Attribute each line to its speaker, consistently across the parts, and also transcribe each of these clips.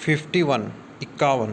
Speaker 1: 51 51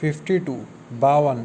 Speaker 1: 52 52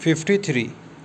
Speaker 1: 53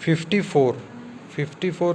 Speaker 1: 54 54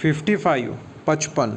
Speaker 1: 55 55